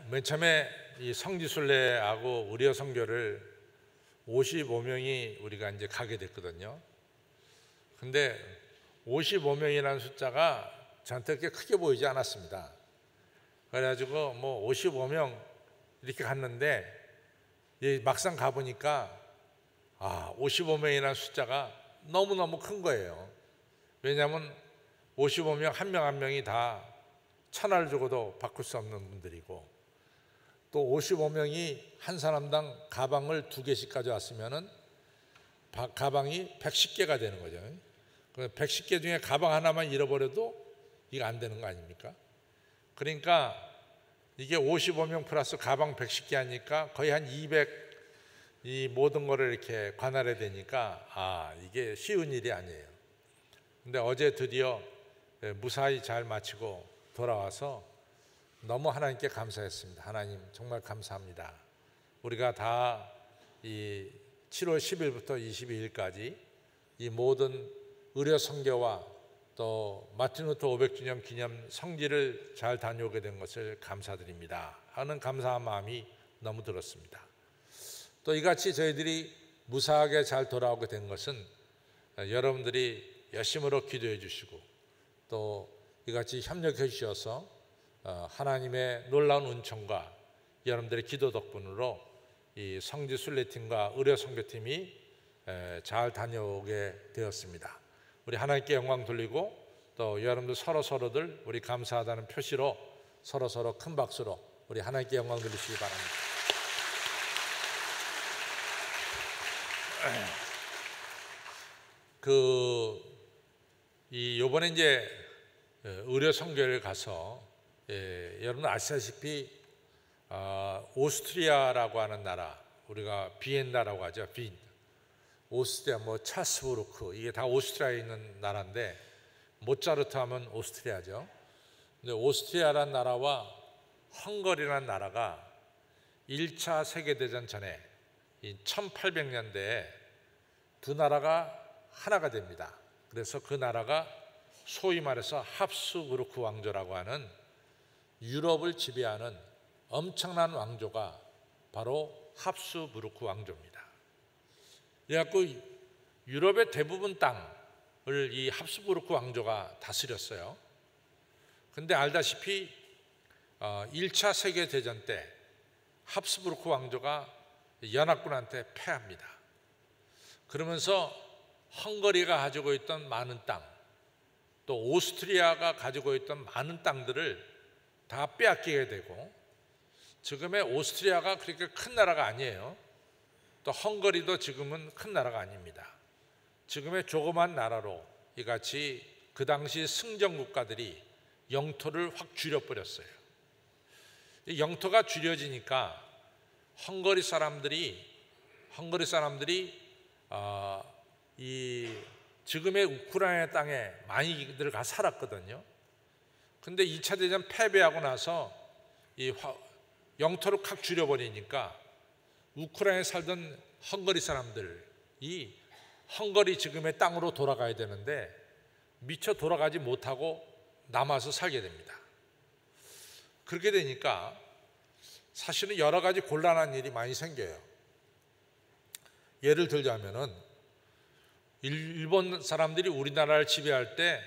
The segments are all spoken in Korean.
맨 처음에 이 성지순례하고 의료 선교를 55명이 우리가 이제 가게 됐거든요. 근데 55명이라는 숫자가 저한테 그렇게 크게 보이지 않았습니다. 그래가지고 뭐 55명 이렇게 갔는데 막상 가보니까 55명이라는 숫자가 너무너무 큰 거예요. 왜냐하면 55명 한 명 한 명이 다 천하를 주고도 바꿀 수 없는 분들이고, 또 55명이 한 사람당 가방을 2개씩 가져왔으면은 가방이 110개가 되는 거죠. 110개 중에 가방 하나만 잃어버려도 이거 안 되는 거 아닙니까? 그러니까 이게 55명 플러스 가방 110개 하니까 거의 한 200 이 모든 거를 이렇게 관할해야 되니까 이게 쉬운 일이 아니에요. 근데 어제 드디어 무사히 잘 마치고 돌아와서 너무 하나님께 감사했습니다. 하나님 정말 감사합니다. 우리가 다 이 7월 10일부터 22일까지 이 모든 의료 선교와 또 마틴 루터 500주년 기념 성지를 잘 다녀오게 된 것을 감사드립니다 하는 감사한 마음이 너무 들었습니다. 또 이같이 저희들이 무사하게 잘 돌아오게 된 것은 여러분들이 열심으로 기도해 주시고 또 이같이 협력해 주셔서 하나님의 놀라운 은총과 여러분들의 기도 덕분으로 이 성지순례팀과 의료선교팀이 잘 다녀오게 되었습니다. 우리 하나님께 영광 돌리고 또 여러분들 서로서로들 우리 감사하다는 표시로 서로서로 큰 박수로 우리 하나님께 영광 돌리시기 바랍니다. 요번에 이제 의료 선교를 가서 여러분 아시다시피 오스트리아라고 하는 나라, 우리가 비엔나라고 하죠. 오스트리아, 찰스부르크, 이게 다 오스트리아에 있는 나라인데 모차르트 하면 오스트리아죠. 근데 오스트리아라는 나라와 헝가리라는 나라가 1차 세계대전 전에 1800년대에 두 나라가 하나가 됩니다. 그래서 그 나라가 소위 말해서 합스부르크 왕조라고 하는 유럽을 지배하는 엄청난 왕조가 바로 합스부르크 왕조입니다. 그래갖고 유럽의 대부분 땅을 이 합스부르크 왕조가 다스렸어요. 근데 알다시피 1차 세계대전 때 합스부르크 왕조가 연합군한테 패합니다. 그러면서 헝가리가 가지고 있던 많은 땅, 또 오스트리아가 가지고 있던 많은 땅들을 다 빼앗기게 되고, 지금의 오스트리아가 그렇게 큰 나라가 아니에요. 또 헝가리도 지금은 큰 나라가 아닙니다. 지금의 조그만 나라로 이같이 그 당시 승전 국가들이 영토를 확 줄여버렸어요. 이 영토가 줄여지니까 헝가리 사람들이 이 지금의 우크라이나 땅에 많이들 가 살았거든요. 근데 2차 대전 패배하고 나서 이 영토를 확 줄여버리니까 우크라이나에 살던 헝가리 사람들이 헝가리 지금의 땅으로 돌아가야 되는데 미처 돌아가지 못하고 남아서 살게 됩니다. 그렇게 되니까 사실은 여러 가지 곤란한 일이 많이 생겨요. 예를 들자면은 일본 사람들이 우리나라를 지배할 때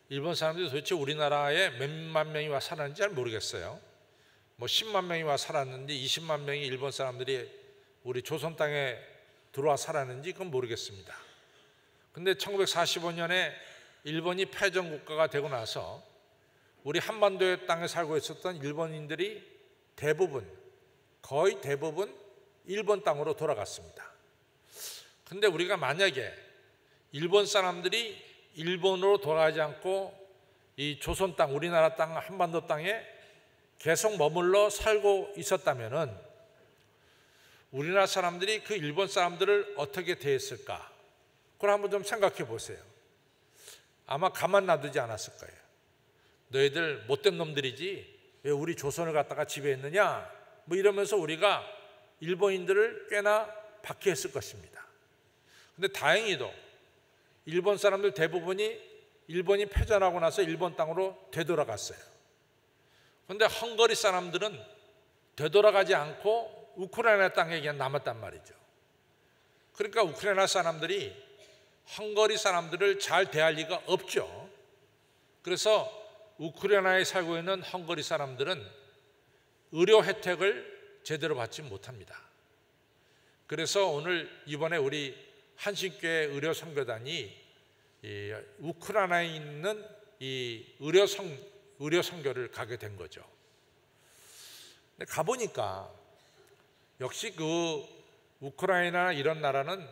일본 사람들이 도대체 우리나라에 몇만 명이 와 살았는지 잘 모르겠어요. 10만 명이 와 살았는지 20만 명이 일본 사람들이 우리 조선 땅에 들어와 살았는지 그건 모르겠습니다. 근데 1945년에 일본이 패전 국가가 되고 나서 우리 한반도의 땅에 살고 있었던 일본인들이 거의 대부분 일본 땅으로 돌아갔습니다. 근데 우리가 만약에 일본 사람들이 일본으로 돌아가지 않고 이 조선 땅, 우리나라 땅, 한반도 땅에 계속 머물러 살고 있었다면은 우리나라 사람들이 그 일본 사람들을 어떻게 대했을까? 그걸 한번 좀 생각해 보세요. 아마 가만 놔두지 않았을 거예요. 너희들 못된 놈들이지 왜 우리 조선을 갖다가 지배했느냐? 이러면서 우리가 일본인들을 꽤나 박해했을 것입니다. 근데 다행히도 일본 사람들 대부분이 일본이 패전하고 나서 일본 땅으로 되돌아갔어요. 그런데 헝가리 사람들은 되돌아가지 않고 우크라이나 땅에 그냥 남았단 말이죠. 그러니까 우크라이나 사람들이 헝가리 사람들을 잘 대할 리가 없죠. 그래서 우크라이나에 살고 있는 헝가리 사람들은 의료 혜택을 제대로 받지 못합니다. 그래서 오늘 이번에 우리 한신교회 의료 선교단이 우크라이나에 있는 이 의료 선교를 가게 된 거죠. 근데 가보니까 역시 그 우크라이나 이런 나라는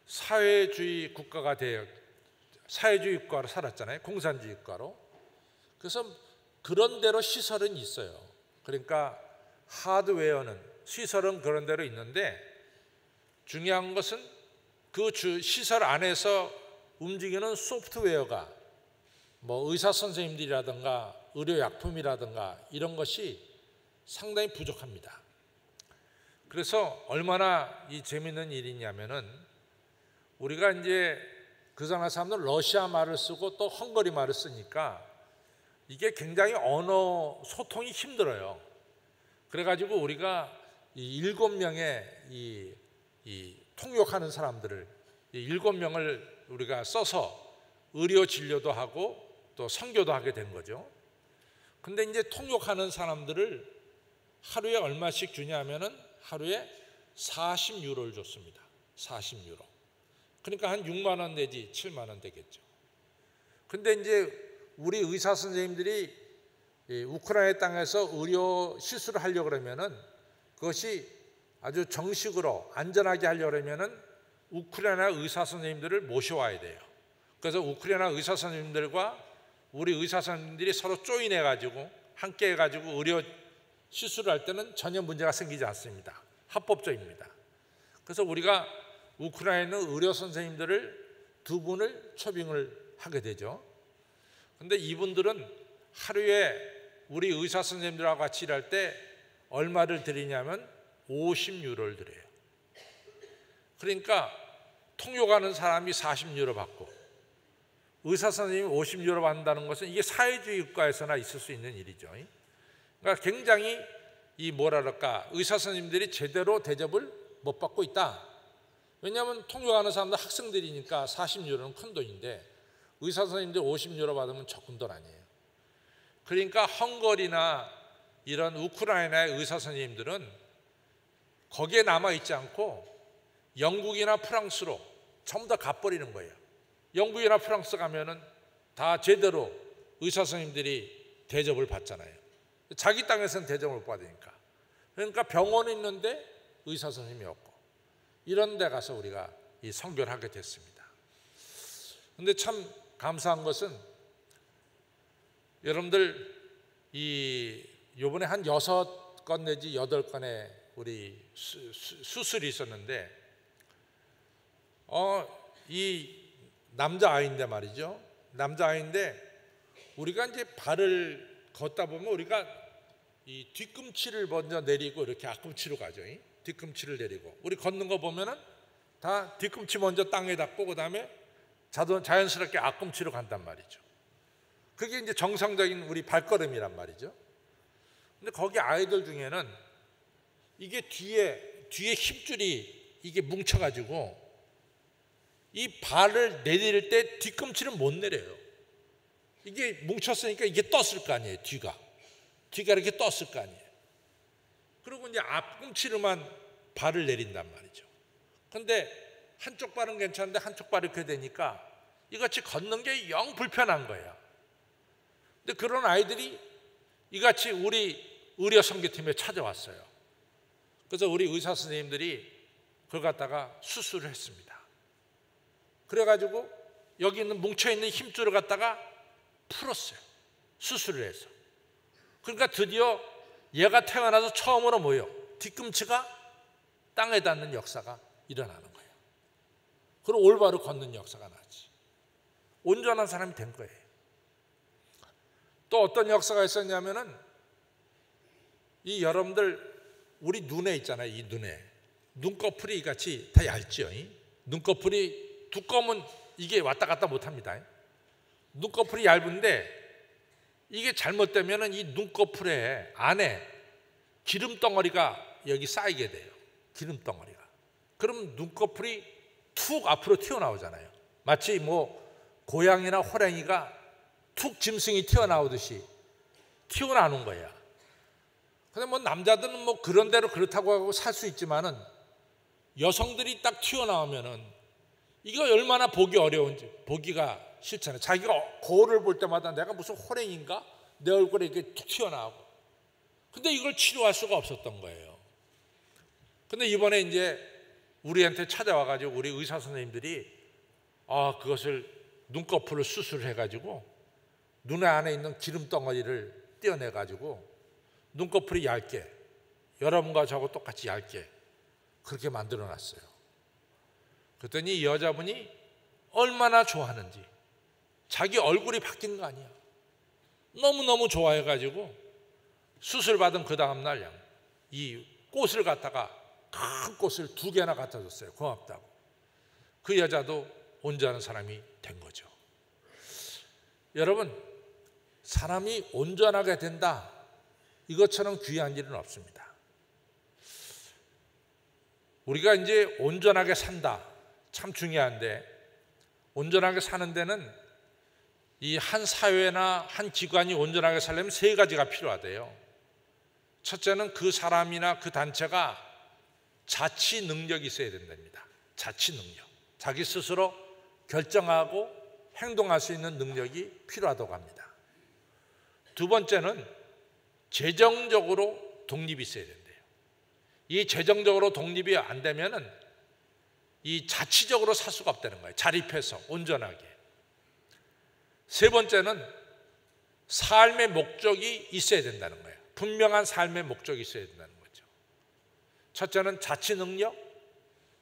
사회주의 국가가 사회주의 국가로 살았잖아요. 공산주의 국가로. 그래서 그런 대로 시설은 있어요. 그러니까 하드웨어는 시설은 그런 대로 있는데 중요한 것은 그 시설 안에서 움직이는 소프트웨어가 뭐 의사 선생님들이라든가 의료약품이라든가 이런 것이 상당히 부족합니다. 그래서 얼마나 이 재미있는 일이냐면은 우리가 이제 그 사람들 러시아 말을 쓰고 또 헝가리 말을 쓰니까 이게 굉장히 언어 소통이 힘들어요. 그래가지고 우리가 이 7명의 이 통역하는 사람들을 7명을 우리가 써서 의료 진료도 하고 또 선교도 하게 된 거죠. 근데 이제 통역하는 사람들을 하루에 얼마씩 주냐면은 하루에 40유로를 줬습니다. 40유로. 그러니까 한 6만 원 내지 7만 원 되겠죠. 근데 이제 우리 의사 선생님들이 우크라이나 땅에서 의료 시술을 하려고 그러면은 그것이 아주 정식으로 안전하게 하려고 그러면은 우크라이나 의사 선생님들을 모셔와야 돼요. 그래서 우크라이나 의사 선생님들과 우리 의사 선생님들이 서로 조인해 가지고 함께 해 가지고 의료 시술을 할 때는 전혀 문제가 생기지 않습니다. 합법적입니다. 그래서 우리가 우크라이나 의료 선생님들을 2분을 초빙을 하게 되죠. 그런데 이분들은 하루에 우리 의사 선생님들하고 같이 일할 때 얼마를 드리냐면 50유로를 드려요. 그러니까 통역하는 사람이 40유로 받고 의사 선생님이 50유로 받는다는 것은 이게 사회주의 국가에서나 있을 수 있는 일이죠. 그러니까 굉장히 의사 선생님들이 제대로 대접을 못 받고 있다. 왜냐하면 통역하는 사람들 학생들이니까 40유로는 큰 돈인데 의사 선생님들 50유로 받으면 적은 돈 아니에요. 그러니까 헝가리나 이런 우크라이나의 의사 선생님들은 거기에 남아있지 않고 영국이나 프랑스로 전부 다 가버리는 거예요. 영국이나 프랑스 가면은 다 제대로 의사 선생님들이 대접을 받잖아요. 자기 땅에서는 대접을 못 받으니까. 그러니까 병원에 있는데 의사 선생님이 없고 이런 데 가서 우리가 이 선교를 하게 됐습니다. 그런데 참 감사한 것은 여러분들 요번에 한 6건 내지 8건의 우리 수술이 있었는데 이 남자아이인데 말이죠. 남자아이인데 우리가 이제 발을 걷다 보면 우리가 이 뒤꿈치를 먼저 내리고 이렇게 앞꿈치로 가죠. 뒤꿈치를 내리고 우리 걷는 거 보면은 다 뒤꿈치 먼저 땅에 닿고 그다음에 자연스럽게 앞꿈치로 간단 말이죠. 그게 이제 정상적인 우리 발걸음이란 말이죠. 근데 거기 아이들 중에는 이게 뒤에 힘줄이 이게 뭉쳐가지고 이 발을 내릴 때 뒤꿈치를 못 내려요. 이게 뭉쳤으니까 이게 떴을 거 아니에요. 뒤가 이렇게 떴을 거 아니에요. 그리고 이제 앞꿈치로만 발을 내린단 말이죠. 그런데 한쪽 발은 괜찮은데 한쪽 발이 이렇게 되니까 이같이 걷는 게 영 불편한 거예요. 근데 그런 아이들이 이같이 우리 의료 선교팀에 찾아왔어요. 그래서 우리 의사 선생님들이 그걸 갖다가 수술을 했습니다. 그래가지고 여기 있는 뭉쳐있는 힘줄을 갖다가 풀었어요. 수술을 해서. 그러니까 드디어 얘가 태어나서 처음으로 뒤꿈치가 땅에 닿는 역사가 일어나는 거예요. 그리고 올바로 걷는 역사가 나지. 온전한 사람이 된 거예요. 또 어떤 역사가 있었냐면은 이 여러분들 우리 눈에 있잖아요. 이 눈에 눈꺼풀이 같이 다 얇죠. 눈꺼풀이 두꺼우면 이게 왔다 갔다 못합니다. 눈꺼풀이 얇은데 이게 잘못되면 이 눈꺼풀에 안에 기름덩어리가 여기 쌓이게 돼요. 기름덩어리가. 그럼 눈꺼풀이 툭 앞으로 튀어나오잖아요. 마치 뭐 고양이나 호랑이가 툭 짐승이 튀어나오듯이 튀어나오는 거야. 근데 뭐 남자들은 뭐 그런 대로 그렇다고 하고 살 수 있지만은 여성들이 딱 튀어나오면은 이거 얼마나 보기 어려운지, 보기가 싫잖아요. 자기가 거울을 볼 때마다 내가 무슨 호랭인가? 내 얼굴에 이렇게 툭 튀어나오고. 근데 이걸 치료할 수가 없었던 거예요. 근데 이번에 이제 우리한테 찾아와가지고 우리 의사 선생님들이 그것을 눈꺼풀을 수술해가지고 눈 안에 있는 기름덩어리를 떼어내가지고 눈꺼풀이 얇게, 여러분과 저하고 똑같이 얇게 그렇게 만들어놨어요. 그랬더니 이 여자분이 얼마나 좋아하는지, 자기 얼굴이 바뀐 거 아니야. 너무너무 좋아해가지고 수술받은 그 다음날 이 꽃을 갖다가 큰 꽃을 2개나 갖다 줬어요. 고맙다고. 그 여자도 온전한 사람이 된 거죠. 여러분, 사람이 온전하게 된다, 이것처럼 귀한 일은 없습니다. 우리가 이제 온전하게 산다, 참 중요한데, 온전하게 사는 데는 이 한 사회나 한 기관이 온전하게 살려면 3가지가 필요하대요. 첫째는 그 사람이나 그 단체가 자치 능력이 있어야 된답니다. 자치 능력. 자기 스스로 결정하고 행동할 수 있는 능력이 필요하다고 합니다. 2번째는 재정적으로 독립이 있어야 된대요. 이 재정적으로 독립이 안 되면은 이 자치적으로 살 수가 없다는 거예요. 자립해서 온전하게. 3번째는 삶의 목적이 있어야 된다는 거예요. 분명한 삶의 목적이 있어야 된다는 거죠. 첫째는 자치 능력,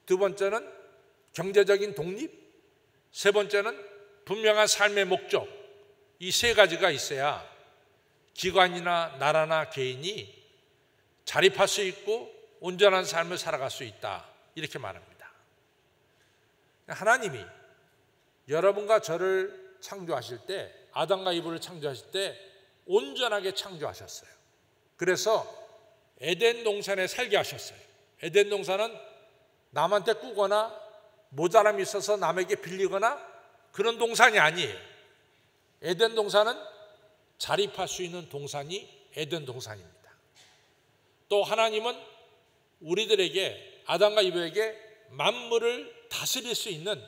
2번째는 경제적인 독립, 3번째는 분명한 삶의 목적. 이 3가지가 있어야 기관이나 나라나 개인이 자립할 수 있고 온전한 삶을 살아갈 수 있다, 이렇게 말합니다. 하나님이 여러분과 저를 창조하실 때, 아담과 이브를 창조하실 때 온전하게 창조하셨어요. 그래서 에덴 동산에 살게 하셨어요. 에덴 동산은 남한테 꾸거나 모자람이 있어서 남에게 빌리거나 그런 동산이 아니에요. 에덴 동산은 자립할 수 있는 동산이 에덴 동산입니다. 또 하나님은 우리들에게, 아담과 이브에게 만물을 다스릴 수 있는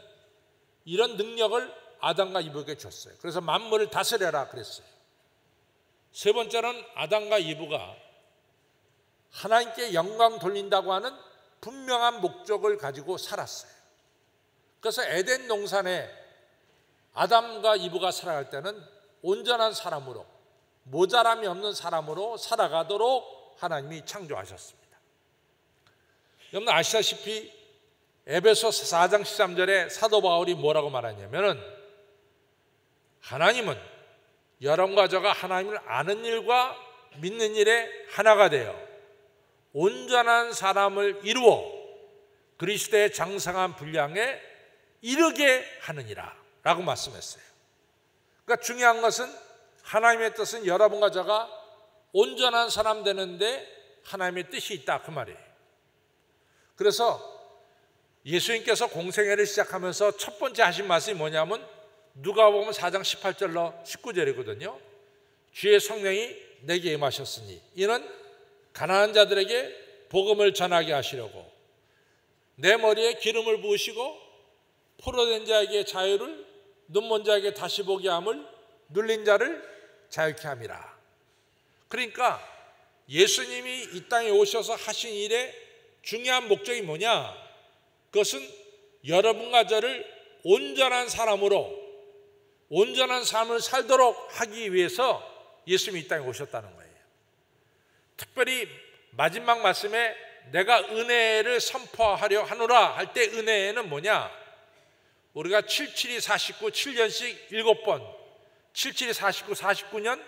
이런 능력을 아담과 이브에게 줬어요. 그래서 만물을 다스려라 그랬어요. 3번째는 아담과 이브가 하나님께 영광 돌린다고 하는 분명한 목적을 가지고 살았어요. 그래서 에덴 동산에 아담과 이브가 살아갈 때는 온전한 사람으로, 모자람이 없는 사람으로 살아가도록 하나님이 창조하셨습니다. 여러분 아시다시피 에베소서 4장 13절에 사도 바울이 뭐라고 말하냐면은, 하나님은 여러분과 저가 하나님을 아는 일과 믿는 일에 하나가 되어 온전한 사람을 이루어 그리스도의 장성한 분량에 이르게 하느니라 라고 말씀했어요. 그러니까 중요한 것은 하나님의 뜻은 여러분과 저가 온전한 사람 되는데 하나님의 뜻이 있다, 그 말이에요. 그래서 예수님께서 공생애를 시작하면서 첫 번째 하신 말씀이 뭐냐면 누가복음 4장 18절로 19절이거든요. 주의 성령이 내게 임하셨으니 이는 가난한 자들에게 복음을 전하게 하시려고 내 머리에 기름을 부으시고 포로된 자에게 자유를, 눈먼 자에게 다시 보게 함을, 눌린 자를 자유케 함이라. 그러니까 예수님이 이 땅에 오셔서 하신 일의 중요한 목적이 뭐냐? 그것은 여러분과 저를 온전한 사람으로 온전한 삶을 살도록 하기 위해서 예수님이 이 땅에 오셨다는 거예요. 특별히 마지막 말씀에 내가 은혜를 선포하려 하노라 할 때 은혜는 뭐냐? 우리가 77이 49, 7년씩 7번, 77이 49, 49년,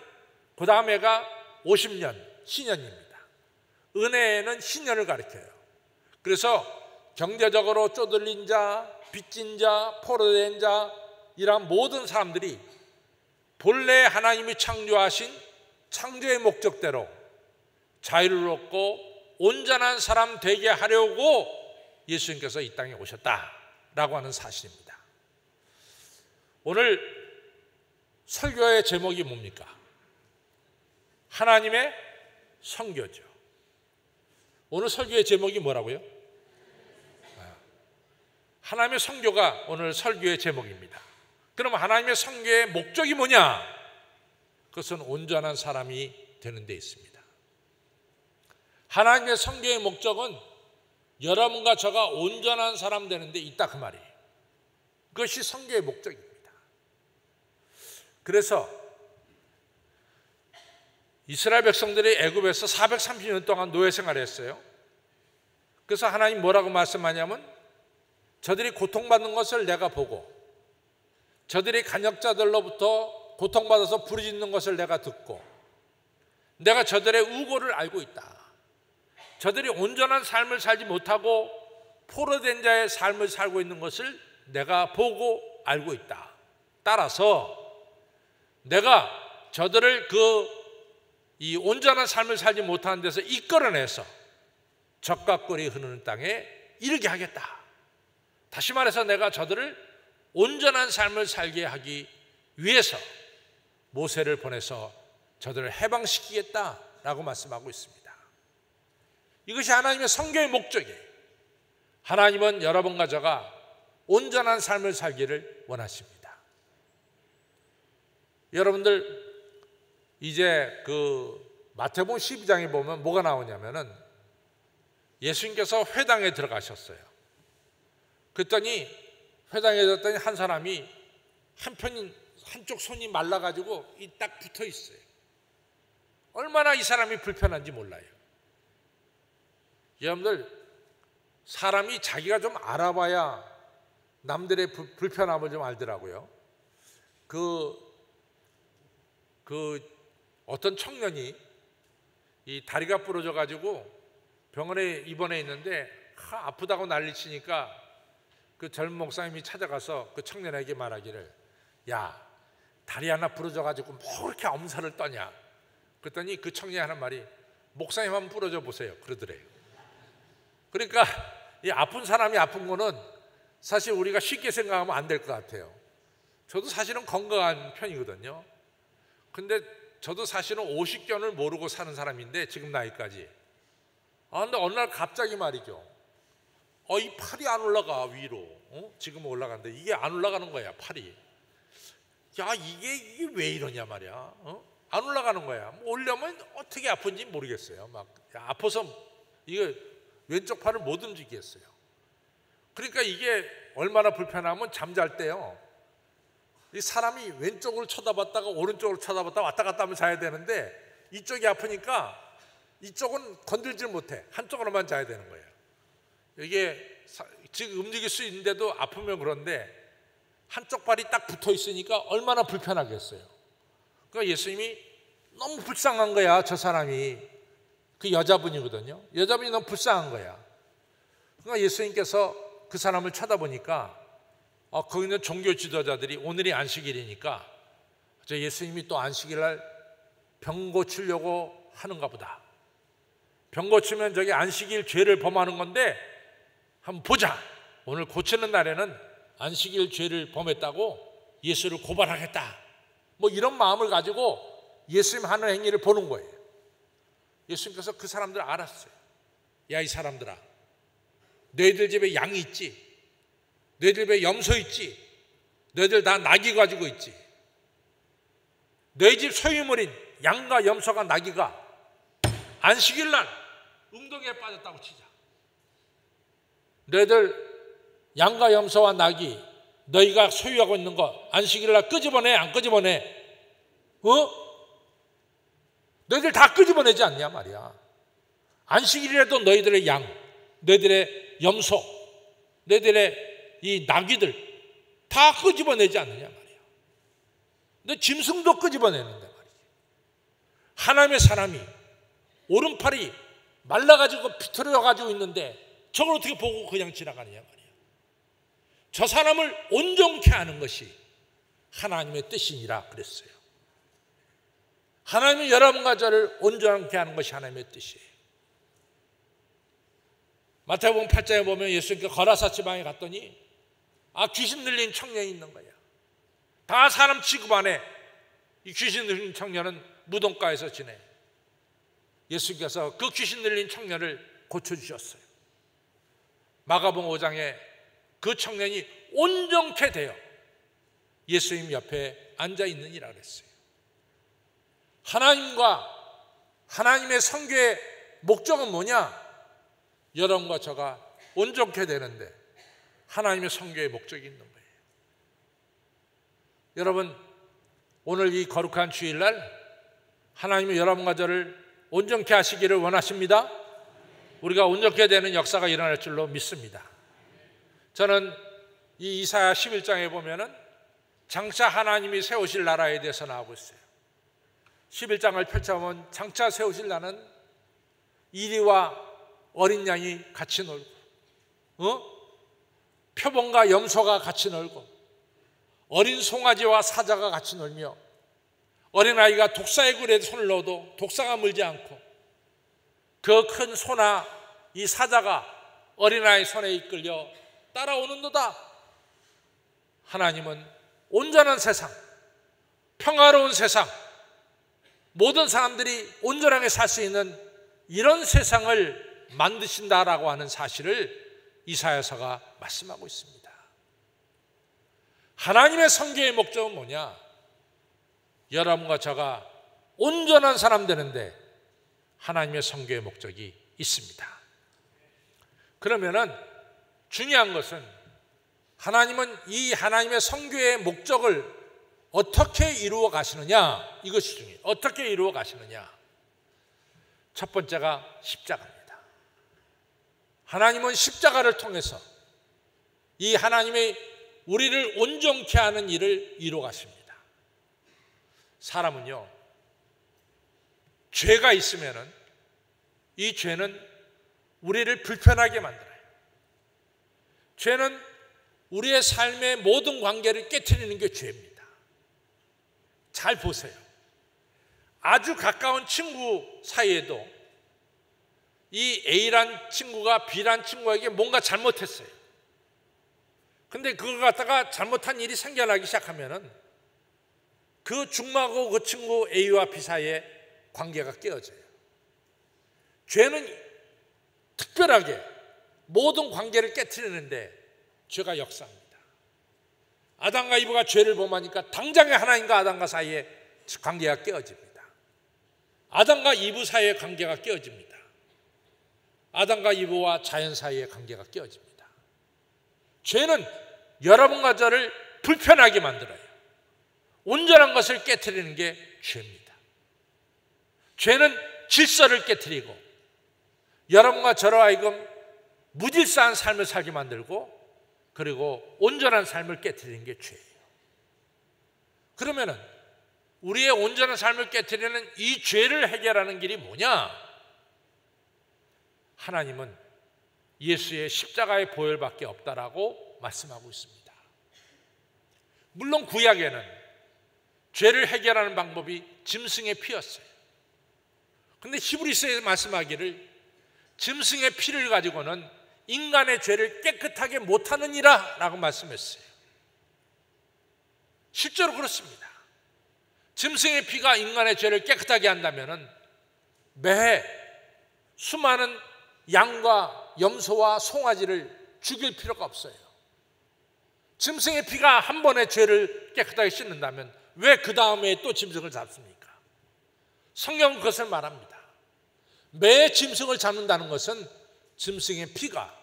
그 다음 해가 50년, 신년입니다. 은혜는 신년을 가리켜요. 그래서 경제적으로 쪼들린 자, 빚진 자, 포로된 자, 이런 모든 사람들이 본래 하나님이 창조하신 창조의 목적대로 자유를 얻고 온전한 사람 되게 하려고 예수님께서 이 땅에 오셨다라고 하는 사실입니다. 오늘 설교의 제목이 뭡니까? 하나님의 선교죠. 오늘 설교의 제목이 뭐라고요? 하나님의 선교가 오늘 설교의 제목입니다. 그럼 하나님의 선교의 목적이 뭐냐? 그것은 온전한 사람이 되는 데 있습니다. 하나님의 선교의 목적은 여러분과 저가 온전한 사람 되는 데 있다, 그 말이에요. 그것이 선교의 목적입니다. 그래서 이스라엘 백성들이 애굽에서 430년 동안 노예 생활을 했어요. 그래서 하나님 뭐라고 말씀하냐면, 저들이 고통받는 것을 내가 보고 저들이 간역자들로부터 고통받아서 부르짖는 것을 내가 듣고 내가 저들의 우고를 알고 있다. 저들이 온전한 삶을 살지 못하고 포로된 자의 삶을 살고 있는 것을 내가 보고 알고 있다. 따라서 내가 저들을 이 온전한 삶을 살지 못하는 데서 이끌어내서 적과 꿀이 흐르는 땅에 이르게 하겠다. 다시 말해서 내가 저들을 온전한 삶을 살게 하기 위해서 모세를 보내서 저들을 해방시키겠다라고 말씀하고 있습니다. 이것이 하나님의 선교의 목적이에요. 하나님은 여러분과 저가 온전한 삶을 살기를 원하십니다. 여러분들 이제 마태복음 12장에 보면 뭐가 나오냐면은 예수님께서 회당에 들어가셨어요. 그랬더니 회당에 들었더니 한 사람이 한쪽 손이 말라가지고 딱 붙어 있어요. 얼마나 이 사람이 불편한지 몰라요. 여러분들, 사람이 자기가 좀 알아봐야 남들의 불편함을 좀 알더라고요. 어떤 청년이 이 다리가 부러져 가지고 병원에 입원해 있는데 아프다고 난리치니까 그 젊은 목사님이 찾아가서 그 청년에게 말하기를, 야, 다리 하나 부러져 가지고 뭐 그렇게 엄살을 떠냐. 그랬더니 그 청년이 하는 말이, 목사님 한번 부러져 보세요, 그러더래요. 그러니까 이 아픈 사람이 아픈 거는 사실 우리가 쉽게 생각하면 안 될 것 같아요. 저도 사실은 건강한 편이거든요. 근데 저도 사실은 50견을 모르고 사는 사람인데, 지금 나이까지. 근데 어느 날 갑자기 말이죠. 이 팔이 안 올라가, 위로. 지금은 올라가는데 이게 안 올라가는 거야, 팔이. 야, 이게 왜 이러냐 말이야. 안 올라가는 거야. 오려면 어떻게 아픈지 모르겠어요. 아파서 이게 왼쪽 팔을 못 움직이겠어요. 그러니까 이게 얼마나 불편하면 잠잘 때요, 이 사람이 왼쪽을 쳐다봤다가 오른쪽을 쳐다봤다가 왔다 갔다 하면 자야 되는데, 이쪽이 아프니까 이쪽은 건들질 못해. 한쪽으로만 자야 되는 거예요. 이게 지금 움직일 수 있는데도 아프면 그런데 한쪽 발이 딱 붙어 있으니까 얼마나 불편하겠어요. 그러니까 예수님이 너무 불쌍한 거야, 저 사람이. 그 여자분이거든요. 여자분이 너무 불쌍한 거야. 그러니까 예수님께서 그 사람을 쳐다보니까 거기 있는 종교 지도자들이 오늘이 안식일이니까 저 예수님이 또 안식일날 병 고치려고 하는가 보다. 병 고치면 저기 안식일 죄를 범하는 건데 한번 보자. 오늘 고치는 날에는 안식일 죄를 범했다고 예수를 고발하겠다. 뭐 이런 마음을 가지고 예수님 하는 행위를 보는 거예요. 예수님께서 그 사람들을 알았어요. 야, 이 사람들아, 너희들 집에 양이 있지? 너희들 집에 염소 있지? 너희들 다 나귀 가지고 있지? 너희 집 소유물인 양과 염소가 나귀가 안식일날 웅덩이에 빠졌다고 치자. 너희들 양과 염소와 나귀 너희가 소유하고 있는 거 안식일날 끄집어내, 안 끄집어내? 너희들 다 끄집어내지 않냐 말이야. 안식일에도 너희들의 양, 너희들의 염소, 너희들의 이 나귀들 다 끄집어내지 않느냐 말이야. 너 짐승도 끄집어내는데 말이지. 하나님의 사람이 오른팔이 말라가지고 비틀어가지고 있는데 저걸 어떻게 보고 그냥 지나가느냐 말이야. 저 사람을 온전케 하는 것이 하나님의 뜻이니라 그랬어요. 하나님은 여러분과 저를 온전케 하는 것이 하나님의 뜻이에요. 마태복음 8장에 보면 예수님께서 거라사 지방에 갔더니 귀신 들린 청년이 있는 거야. 다 사람 취급 안에 이 귀신 들린 청년은 무덤가에서 지내. 예수님께서 그 귀신 들린 청년을 고쳐주셨어요. 마가복음 5장에 그 청년이 온전케 되어 예수님 옆에 앉아 있느니라 그랬어요. 하나님과 하나님의 선교의 목적은 뭐냐? 여러분과 저가 온전케 되는데 하나님의 선교의 목적이 있는 거예요. 여러분, 오늘 이 거룩한 주일날 하나님은 여러분과 저를 온전케 하시기를 원하십니다. 우리가 온전케 되는 역사가 일어날 줄로 믿습니다. 저는 이 이사야 11장에 보면은 장차 하나님이 세우실 나라에 대해서 나오고 있어요. 11장을 펼쳐보면 장차 세우실 나라는 이리와 어린 양이 같이 놀고, 표범과 염소가 같이 놀고, 어린 송아지와 사자가 같이 놀며, 어린아이가 독사의 굴에 손을 넣어도 독사가 물지 않고, 그 큰 소나 이 사자가 어린아이 손에 이끌려 따라오는도다. 하나님은 온전한 세상, 평화로운 세상, 모든 사람들이 온전하게 살 수 있는 이런 세상을 만드신다라고 하는 사실을 이사야서가 말씀하고 있습니다. 하나님의 선교의 목적은 뭐냐? 여러분과 저가 온전한 사람 되는데 하나님의 선교의 목적이 있습니다. 그러면은 중요한 것은 하나님은 이 하나님의 선교의 목적을 어떻게 이루어 가시느냐, 이것이 중요해요. 어떻게 이루어 가시느냐? 첫 번째가 십자가입니다. 하나님은 십자가를 통해서 이 하나님의 우리를 온전케 하는 일을 이루어 가십니다. 사람은요, 죄가 있으면은 이 죄는 우리를 불편하게 만들어요. 죄는 우리의 삶의 모든 관계를 깨트리는 게 죄입니다. 잘 보세요. 아주 가까운 친구 사이에도 이 A란 친구가 B란 친구에게 뭔가 잘못했어요. 근데 그걸 갖다가 잘못한 일이 생겨나기 시작하면은 그 중마고 그 친구 A와 B 사이에 관계가 깨어져요. 죄는 특별하게 모든 관계를 깨트리는데 죄가 역사합니다. 아담과 이브가 죄를 범하니까 당장에 하나님과 아담과 사이에 관계가 깨어집니다. 아담과 이브 사이의 관계가 깨어집니다. 아담과 이브와 자연 사이의 관계가 깨어집니다. 죄는 여러분과 저를 불편하게 만들어요. 온전한 것을 깨트리는 게 죄입니다. 죄는 질서를 깨트리고 여러분과 저로 하여금 무질서한 삶을 살게 만들고, 그리고 온전한 삶을 깨트리는 게 죄예요. 그러면은 우리의 온전한 삶을 깨트리는 이 죄를 해결하는 길이 뭐냐? 하나님은 예수의 십자가의 보혈밖에 없다라고 말씀하고 있습니다. 물론 구약에는 죄를 해결하는 방법이 짐승의 피였어요. 그런데 히브리서에 말씀하기를 짐승의 피를 가지고는 인간의 죄를 깨끗하게 못하느니라 라고 말씀했어요. 실제로 그렇습니다. 짐승의 피가 인간의 죄를 깨끗하게 한다면 매해 수많은 양과 염소와 송아지를 죽일 필요가 없어요. 짐승의 피가 한 번에 죄를 깨끗하게 씻는다면 왜 그 다음에 또 짐승을 잡습니까? 성경은 그것을 말합니다. 매 짐승을 잡는다는 것은 짐승의 피가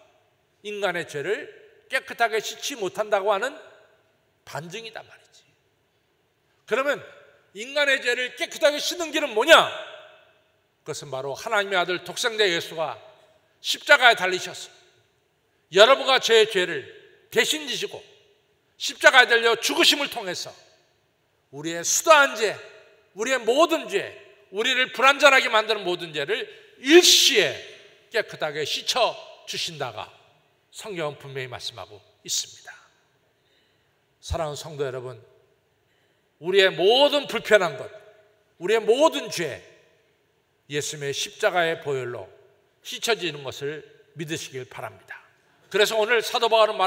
인간의 죄를 깨끗하게 씻지 못한다고 하는 반증이다 말이지. 그러면 인간의 죄를 깨끗하게 씻는 길은 뭐냐? 그것은 바로 하나님의 아들 독생자 예수가 십자가에 달리셔서 여러분과 저의 죄를 대신 지시고 십자가에 달려 죽으심을 통해서 우리의 수다한 죄, 우리의 모든 죄, 우리를 불완전하게 만드는 모든 죄를 일시에 깨끗하게 씻어 주신다가 성경은 분명히 말씀하고 있습니다. 사랑하는 성도 여러분, 우리의 모든 불편한 것, 우리의 모든 죄 예수님의 십자가의 보혈로 씻어지는 것을 믿으시길 바랍니다. 그래서 오늘 사도 바울은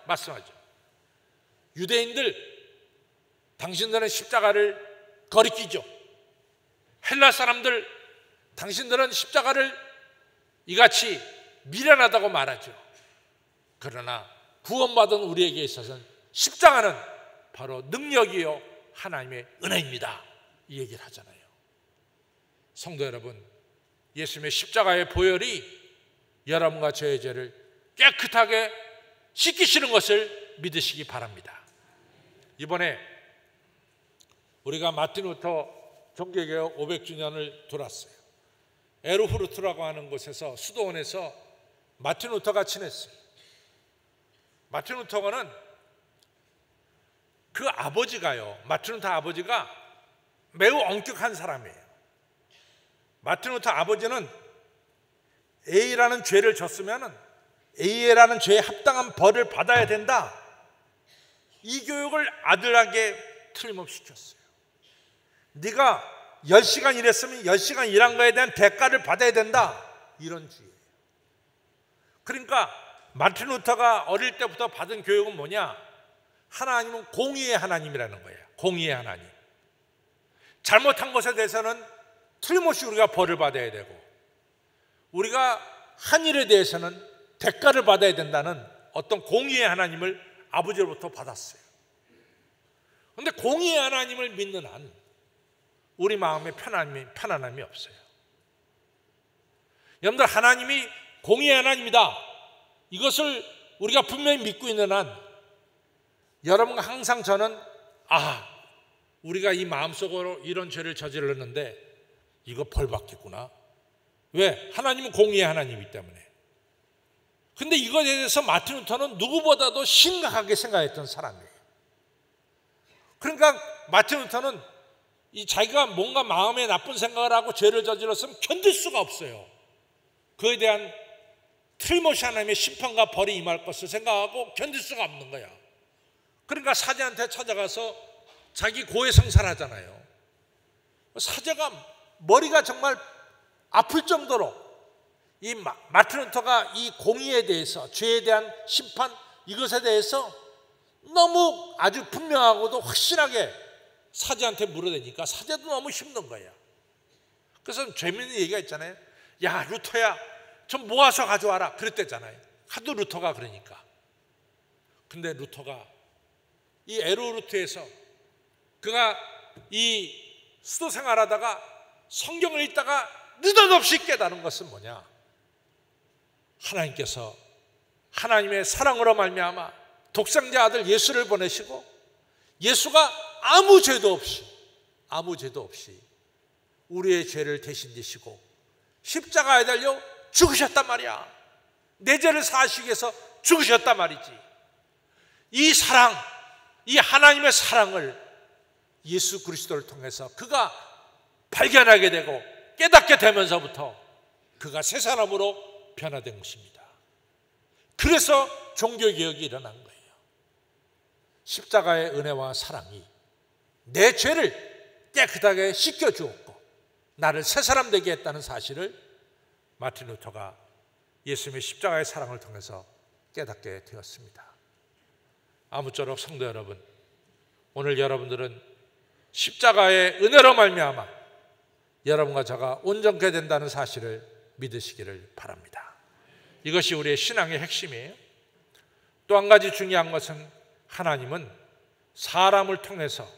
말씀하죠. 유대인들, 당신들은 십자가를 거리끼죠. 헬라 사람들, 당신들은 십자가를 이같이 미련하다고 말하죠. 그러나 구원받은 우리에게 있어서는 십자가는 바로 능력이요 하나님의 은혜입니다. 이 얘기를 하잖아요. 성도 여러분, 예수님의 십자가의 보혈이 여러분과 저의 죄를 깨끗하게 씻기시는 것을 믿으시기 바랍니다. 이번에 우리가 마틴 루터 종교개혁 500주년을 돌았어요. 에르후르트라고 하는 곳에서, 수도원에서 마틴 루터가 지냈어요. 마틴 루터는 그 아버지가요, 마틴 루터 아버지가 매우 엄격한 사람이에요. 마틴 루터 아버지는 A라는 죄를 졌으면 A라는 죄에 합당한 벌을 받아야 된다, 이 교육을 아들에게 틀림없이 시켰어요. 네가 10시간 일했으면 10시간 일한 거에 대한 대가를 받아야 된다, 이런 주의예요. 그러니까 마틴 루터가 어릴 때부터 받은 교육은 뭐냐? 하나님은 공의의 하나님이라는 거예요. 공의의 하나님. 잘못한 것에 대해서는 틀림없이 우리가 벌을 받아야 되고, 우리가 한 일에 대해서는 대가를 받아야 된다는 어떤 공의의 하나님을 아버지로부터 받았어요. 그런데 공의의 하나님을 믿는 한 우리 마음에 편안함이 없어요. 여러분들, 하나님이 공의의 하나님이다, 이것을 우리가 분명히 믿고 있는 한 여러분과 항상 저는 우리가 이 마음속으로 이런 죄를 저질렀는데 이거 벌 받겠구나. 왜? 하나님은 공의의 하나님이기 때문에. 근데 이거에 대해서 마틴 루터는 누구보다도 심각하게 생각했던 사람이에요. 그러니까 마틴 루터는 자기가 뭔가 마음에 나쁜 생각을 하고 죄를 저질렀으면 견딜 수가 없어요. 그에 대한 틀림없이 하나님의 심판과 벌이 임할 것을 생각하고 견딜 수가 없는 거야. 그러니까 사제한테 찾아가서 자기 고해성사를 하잖아요. 사제가 머리가 정말 아플 정도로 이 마틴 루터가 이 공의에 대해서, 죄에 대한 심판, 이것에 대해서 너무 아주 분명하고도 확실하게 사제한테 물어대니까 사제도 너무 힘든 거예요. 그래서 재미있는 얘기가 있잖아요. 야, 루터야, 좀 모아서 가져와라, 그랬댔잖아요. 하도 루터가 그러니까. 근데 루터가 이 에르후르트에서 그가 이 수도 생활하다가 성경을 읽다가 느닷없이 깨달은 것은 뭐냐? 하나님께서 하나님의 사랑으로 말미암아 독생자 아들 예수를 보내시고, 예수가 아무 죄도 없이 우리의 죄를 대신 지시고 십자가에 달려 죽으셨단 말이야. 내 죄를 사하시기 위해서 죽으셨단 말이지. 이 사랑, 이 하나님의 사랑을 예수 그리스도를 통해서 그가 발견하게 되고 깨닫게 되면서부터 그가 새 사람으로 변화된 것입니다. 그래서 종교개혁이 일어난 거예요. 십자가의 은혜와 사랑이 내 죄를 깨끗하게 씻겨주었고 나를 새 사람 되게 했다는 사실을 마틴 루터가 예수님의 십자가의 사랑을 통해서 깨닫게 되었습니다. 아무쪼록 성도 여러분, 오늘 여러분들은 십자가의 은혜로 말미암아 여러분과 저가 온전케 된다는 사실을 믿으시기를 바랍니다. 이것이 우리의 신앙의 핵심이에요. 또 한 가지 중요한 것은 하나님은 사람을 통해서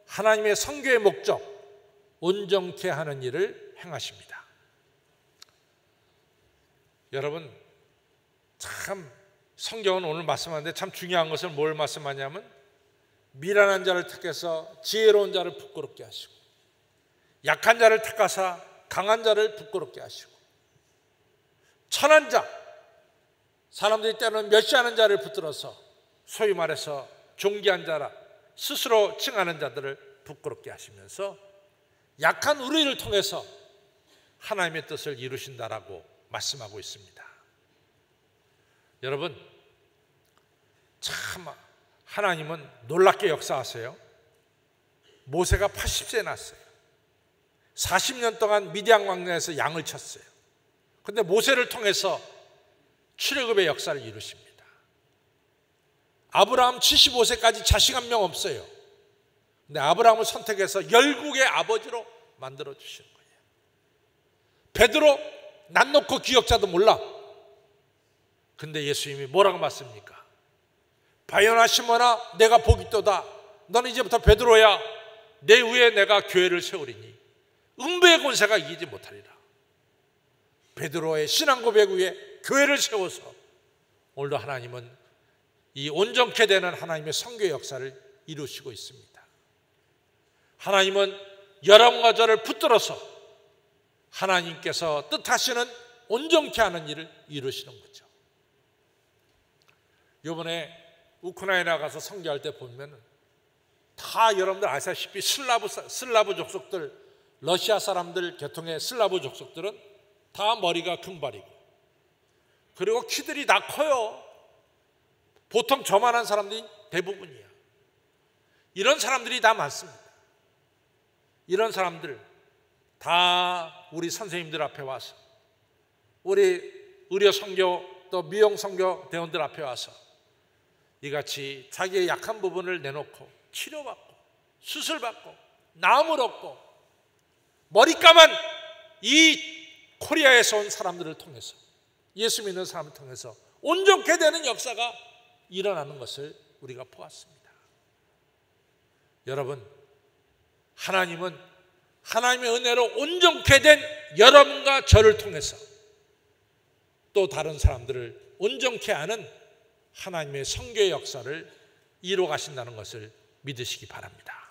하나님의 선교의 목적, 온전케 하는 일을 행하십니다. 여러분, 참 성경은 오늘 말씀하는데 참 중요한 것을 뭘 말씀하냐면, 미련한 자를 택해서 지혜로운 자를 부끄럽게 하시고, 약한 자를 택하사 강한 자를 부끄럽게 하시고, 천한 자, 사람들이 때로는 멸시하는 자를 붙들어서 소위 말해서 존귀한 자라 스스로 칭하는 자들을 부끄럽게 하시면서 약한 우리를 통해서 하나님의 뜻을 이루신다라고 말씀하고 있습니다. 여러분, 참 하나님은 놀랍게 역사하세요. 모세가 80세에 났어요. 40년 동안 미디안 광야에서 양을 쳤어요. 그런데 모세를 통해서 출애굽의 역사를 이루십니다. 아브라함 75세까지 자식 한 명 없어요. 근데 아브라함을 선택해서 열국의 아버지로 만들어 주시는 거예요. 베드로 난 놓고 기억자도 몰라. 근데 예수님이 뭐라고 말씀입니까? 바요나 시몬아 내가 복이 있도다. 너는 이제부터 베드로야. 내 위에 내가 교회를 세우리니 음부의 권세가 이기지 못하리라. 베드로의 신앙 고백 위에 교회를 세워서 오늘도 하나님은 이 온전케 되는 하나님의 선교의 역사를 이루시고 있습니다. 하나님은 여러분과 저를 붙들어서 하나님께서 뜻하시는 온전케 하는 일을 이루시는 거죠. 이번에 우크라이나 가서 선교할 때 보면 다 여러분들 아시다시피 슬라브 족속들, 러시아 사람들 계통의 슬라브 족속들은 다 머리가 금발이고 그리고 키들이 다 커요. 보통 저만한 사람들이 대부분이야. 이런 사람들이 다 많습니다. 이런 사람들 다 우리 선생님들 앞에 와서 우리 의료 선교 또 미용 선교 대원들 앞에 와서 이같이 자기의 약한 부분을 내놓고 치료받고 수술받고 나음을 얻고 머리 까만 이 코리아에서 온 사람들을 통해서 예수 믿는 사람을 통해서 온전케 되는 역사가 일어나는 것을 우리가 보았습니다. 여러분, 하나님은 하나님의 은혜로 온전케 된 여러분과 저를 통해서 또 다른 사람들을 온전케 하는 하나님의 선교의 역사를 이루어 가신다는 것을 믿으시기 바랍니다.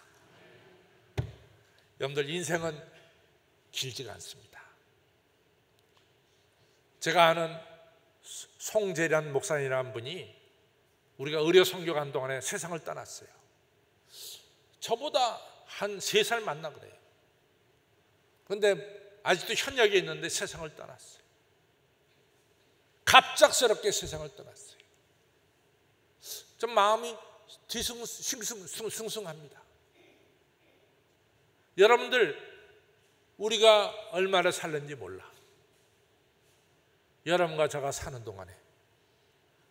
여러분들 인생은 길지가 않습니다. 제가 아는 송재련 목사님이라는 분이 우리가 의료 선교 간 동안에 세상을 떠났어요. 저보다 한 3살 많나 그래요. 그런데 아직도 현역에 있는데 세상을 떠났어요. 갑작스럽게 세상을 떠났어요. 좀 마음이 뒤숭숭합니다. 여러분들 우리가 얼마나 살는지 몰라. 여러분과 제가 사는 동안에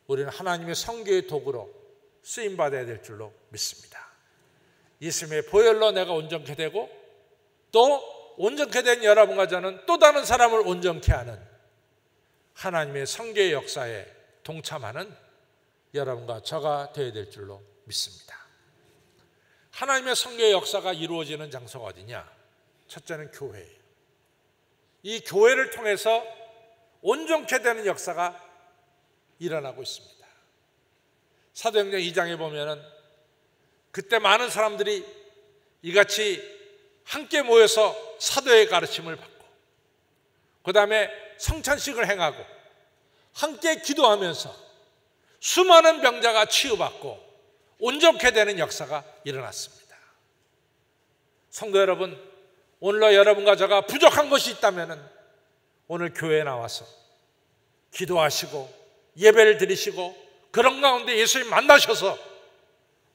우리는 하나님의 선교의 도구로 쓰임받아야 될 줄로 믿습니다. 예수님의 보혈로 내가 온전케 되고 또 온전케 된 여러분과 저는 또 다른 사람을 온전케 하는 하나님의 선교의 역사에 동참하는 여러분과 저가 되어야 될 줄로 믿습니다. 하나님의 선교의 역사가 이루어지는 장소가 어디냐? 첫째는 교회예요. 이 교회를 통해서 온전케 되는 역사가 일어나고 있습니다. 사도행전 2장에 보면은 그때 많은 사람들이 이같이 함께 모여서 사도의 가르침을 받고 그 다음에 성찬식을 행하고 함께 기도하면서 수많은 병자가 치유받고 온전케 되는 역사가 일어났습니다. 성도 여러분, 오늘날 여러분과 제가 부족한 것이 있다면 오늘 교회에 나와서 기도하시고 예배를 드리시고 그런 가운데 예수님 만나셔서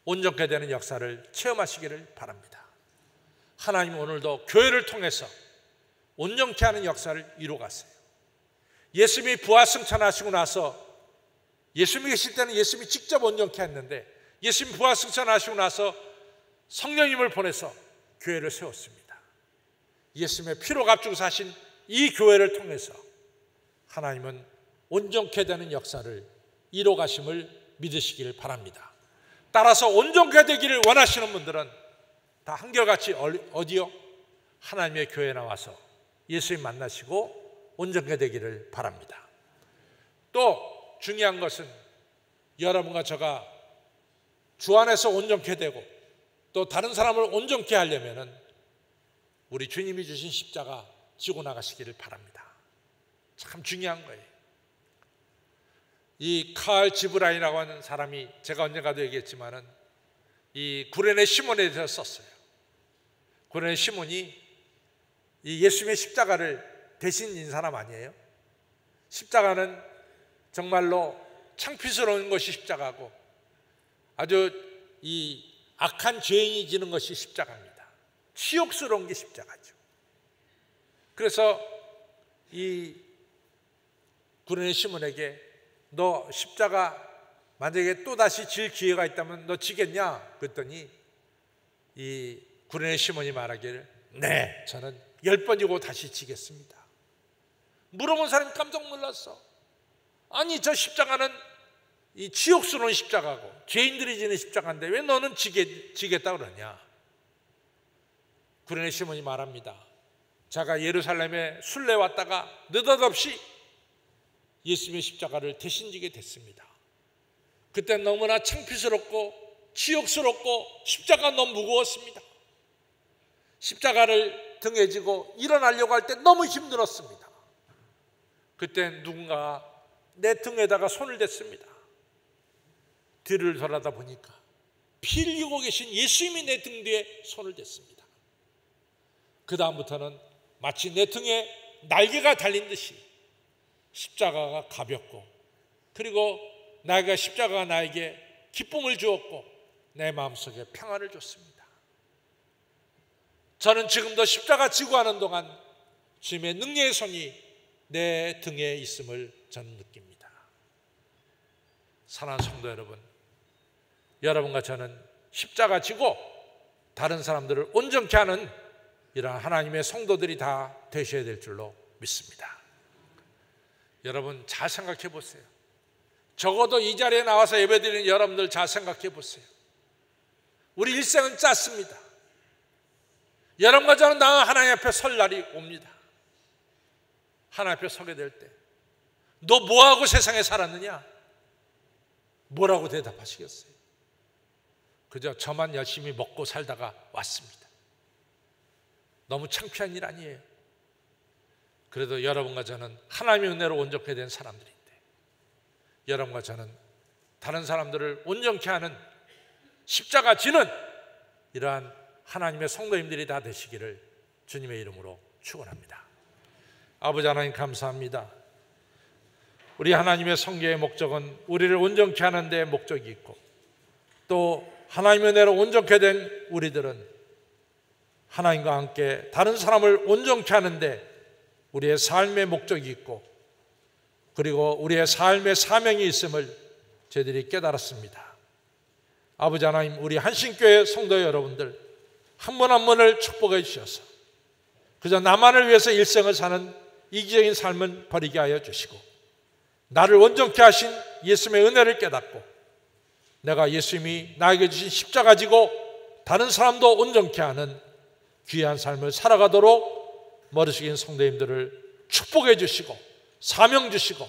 온전케 되는 역사를 체험하시기를 바랍니다. 하나님 오늘도 교회를 통해서 온전케 하는 역사를 이루어가세요. 예수님이 부활승천하시고 나서 예수님이 계실 때는 예수님이 직접 온전케 했는데 예수님 부활승천하시고 나서 성령님을 보내서 교회를 세웠습니다. 예수님의 피로 값주고 사신 이 교회를 통해서 하나님은 온전케 되는 역사를 이루어 가심을 믿으시길 바랍니다. 따라서 온전케 되기를 원하시는 분들은 다 한결같이 어디요? 하나님의 교회에 나와서 예수님 만나시고 온전케 되기를 바랍니다. 또 중요한 것은 여러분과 저가 주 안에서 온전케 되고 또 다른 사람을 온전케 하려면은 우리 주님이 주신 십자가 지고 나가시기를 바랍니다. 참 중요한 거예요. 이 칼 지브라인이라고 하는 사람이 제가 언젠가도 얘기했지만은 이 구레네 시몬에 대해서 썼어요. 구레네 시몬이 이 예수님의 십자가를 대신 진 사람 아니에요? 십자가는 정말로 창피스러운 것이 십자가고 아주 이 악한 죄인이 지는 것이 십자가입니다. 치욕스러운 게 십자가죠. 그래서 이 구레네 시몬에게 너 십자가 만약에 또다시 질 기회가 있다면 너 지겠냐? 그랬더니 이 구레네 시몬이 말하기를 네, 저는 10번이고 다시 지겠습니다. 물어본 사람이 깜짝 놀랐어. 아니, 저 십자가는 이 지옥스러운 십자가고 죄인들이 지는 십자가인데 왜 너는 지겠다 그러냐? 구레네 시몬이 말합니다. 제가 예루살렘에 순례 왔다가 느닷없이 예수님의 십자가를 대신 지게 됐습니다. 그때 너무나 창피스럽고 치욕스럽고 십자가 너무 무거웠습니다. 십자가를 등에 지고 일어나려고 할 때 너무 힘들었습니다. 그때 누군가 내 등에다가 손을 댔습니다. 뒤를 돌아다 보니까 피 흘리고 계신 예수님이 내 등 뒤에 손을 댔습니다. 그 다음부터는 마치 내 등에 날개가 달린 듯이 십자가가 가볍고, 그리고 십자가가 나에게 기쁨을 주었고 내 마음속에 평안을 줬습니다. 저는 지금도 십자가 지고 하는 동안 주님의 능력의 손이 내 등에 있음을 저는 느낍니다. 사랑하는 성도 여러분, 여러분과 저는 십자가 지고 다른 사람들을 온전케 하는 이러한 하나님의 성도들이 다 되셔야 될 줄로 믿습니다. 여러분 잘 생각해 보세요. 적어도 이 자리에 나와서 예배드리는 여러분들 잘 생각해 보세요. 우리 일생은 짧습니다. 여러분과 저는 하나님 앞에 설 날이 옵니다. 하나님 앞에 서게 될 때 너 뭐하고 세상에 살았느냐? 뭐라고 대답하시겠어요? 그저 저만 열심히 먹고 살다가 왔습니다. 너무 창피한 일 아니에요? 그래도 여러분과 저는 하나님의 은혜로 온전케 된 사람들인데, 여러분과 저는 다른 사람들을 온전케 하는 십자가 지는 이러한 하나님의 성도님들이 다 되시기를 주님의 이름으로 축원합니다. 아버지 하나님 감사합니다. 우리 하나님의 성교의 목적은 우리를 온전케 하는 데 목적이 있고, 또 하나님의 은혜로 온전케 된 우리들은 하나님과 함께 다른 사람을 온전케 하는데 우리의 삶의 목적이 있고, 그리고 우리의 삶의 사명이 있음을 저희들이 깨달았습니다. 아버지 하나님, 우리 한신교회 성도 여러분들 한 분 한 분을 축복해 주셔서 그저 나만을 위해서 일생을 사는 이기적인 삶은 버리게 하여 주시고, 나를 온전케 하신 예수님의 은혜를 깨닫고 내가 예수님이 나에게 주신 십자가 지고 다른 사람도 온전케 하는 귀한 삶을 살아가도록 머리숙인 성도님들을 축복해 주시고 사명 주시고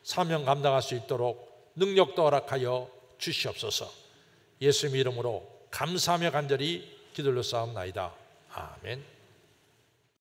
사명 감당할 수 있도록 능력도 허락하여 주시옵소서. 예수님 이름으로 감사하며 간절히 기도로 싸움나이다. 아멘.